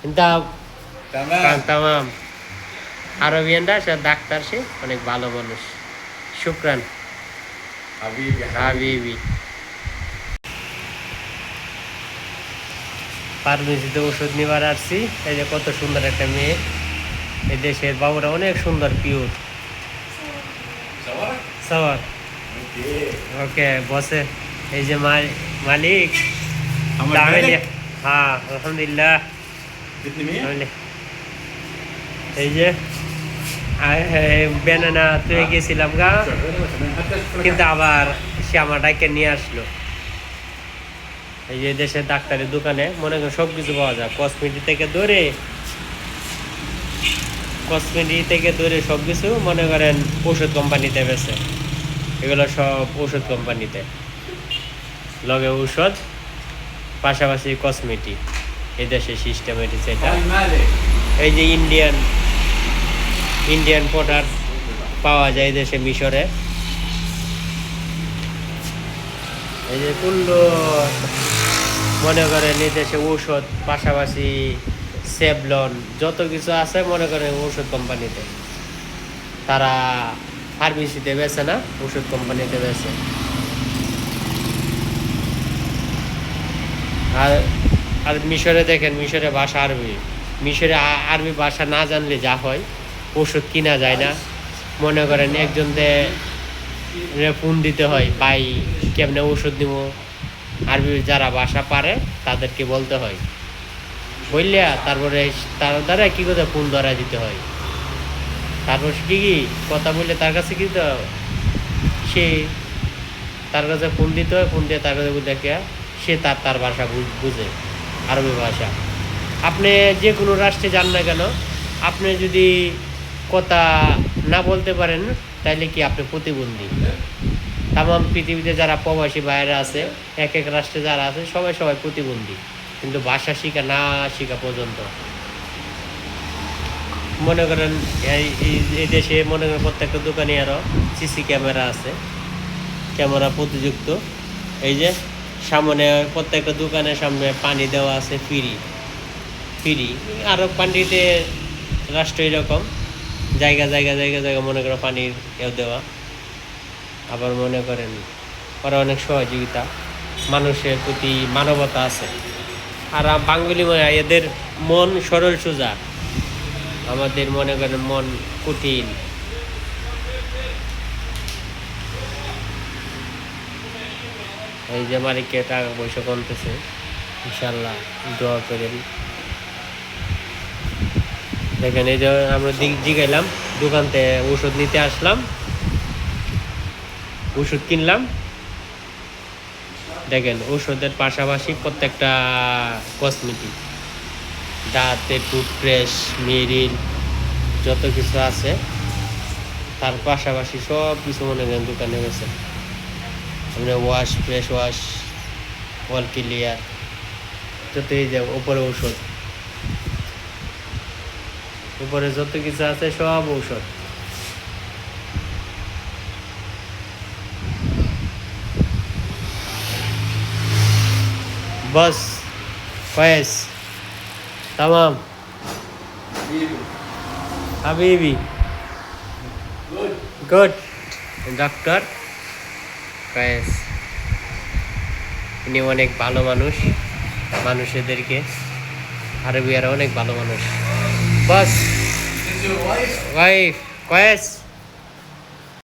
কিন্তু তামাম আরবিয়ানরা সে ডাক্তার, সে অনেক ভালো মানুষ। শুকরান হাবিবি। ফার্মেসিতে ওষুধ নিবার আসছি। এই যে কত সুন্দর একটা মেয়ে, এই দেশের বাবুরা অনেক সুন্দর, পিওর সবার। ওকে বসে, এই যে মালিক। হ্যাঁ আলহামদুলিল্লাহ। এই যে বেনানা তুই গেছিলাম গা, কিন্তু আবার সে আমার ডাইকে নিয়ে আসলো। এই যে দেশের ডাক্তারের দোকানে মনে করেন সব কিছু পাওয়া যায়, কসমেটিক থেকে ধরে সব কিছু মনে করেন ওষুধ কোম্পানিতে বেছে। এগুলো সব ওষুধ কোম্পানিতে, লগে ঔষধ পাশাপাশি কসমেটিক। এই দেশের সিস্টেম এটি সেটা। এই যে ইন্ডিয়ান প্রোডাক্ট পাওয়া যায় এই দেশে, মিশরে। এই যে কুল্লো মনে করেন এই দেশে ঔষধ পাশাপাশি সেভলন যত কিছু আছে মনে করেন ওষুধ কোম্পানিতে। তারা ফার্মেসিতে বেছে না, ওষুধ কোম্পানিতে বেছে। আর মিশরে দেখেন, মিশরে ভাষা আরবি। মিশরে আরবি ভাষা না জানলে যা হয়, ওষুধ কিনা যায় না। মনে করেন একজনকে ফোন দিতে হয়, ভাই কেমনে ওষুধ দিব। আরবি যারা ভাষা পারে তাদেরকে বলতে হয়, বললিয়া তারপরে তার দ্বারা কী কথা ফোন ধরা দিতে হয়। তারপর কি কথা বললে তার কাছে কি সে তার কাছে ফোন দিতে হয়, ফোন দিয়ে তার কাছে দেখে সে তার ভাষা বুঝে, আরবি ভাষা। আপনি যে কোনো রাষ্ট্রে যান না কেন, আপনি যদি কথা না বলতে পারেন তাইলে কি আপনি প্রতিবন্ধী। তামাম পৃথিবীতে যারা প্রবাসী বাইরে আছে, এক এক রাষ্ট্রে যারা আছে, সবাই প্রতিবন্ধী, কিন্তু ভাষা না শেখা পর্যন্ত। মনে করেন এই দেশে মনে করেন প্রত্যেকটা দোকানে আরও সিসি ক্যামেরা আছে, ক্যামেরা প্রতিযুক্ত। এই যে সামনে প্রত্যেকটা দোকানের সামনে পানি দেওয়া আছে ফ্রি। আরও পানিতে রাষ্ট্র এরকম জায়গা মনে করেন পানির দেওয়া। আবার মনে করেন ওরা অনেক সহযোগিতা, মানুষের প্রতি মানবতা আছে। আর বাঙালি এদের মন সরল সোজা, আমাদের মনে করেন মন কঠিন। এই যে মালিককে টাকা পয়সা কমতেছে, ইনশাল্লাহ দোয়া করেন। দেখেন এই যে আমরা জিগাইলাম দোকানতে, ওষুধ নিতে আসলাম, ওষুধ কিনলাম। দেখেন ওষুধের পাশাপাশি প্রত্যেকটা কসমেটিক, দাঁতের টুথব্রাশ, মেরিল যত কিছু আছে তার পাশাপাশি সব কিছু মনে করেন দোকানে গেছে। আমরা ফেস ওয়াশ, অল ক্লিয়ার যত, এই যে উপরে ঔষধ, উপরে যত কিছু আছে সব ঔষধ। बस फैस तमाम হাবিবি গুড ডক্টর ফ্যাস। ইনি অনেক ভালো মানুষ, মানুষদেরকে আরবিয়ারা অনেক ভালো মানুষ। বাস ওয়াইফ ফ্যাস।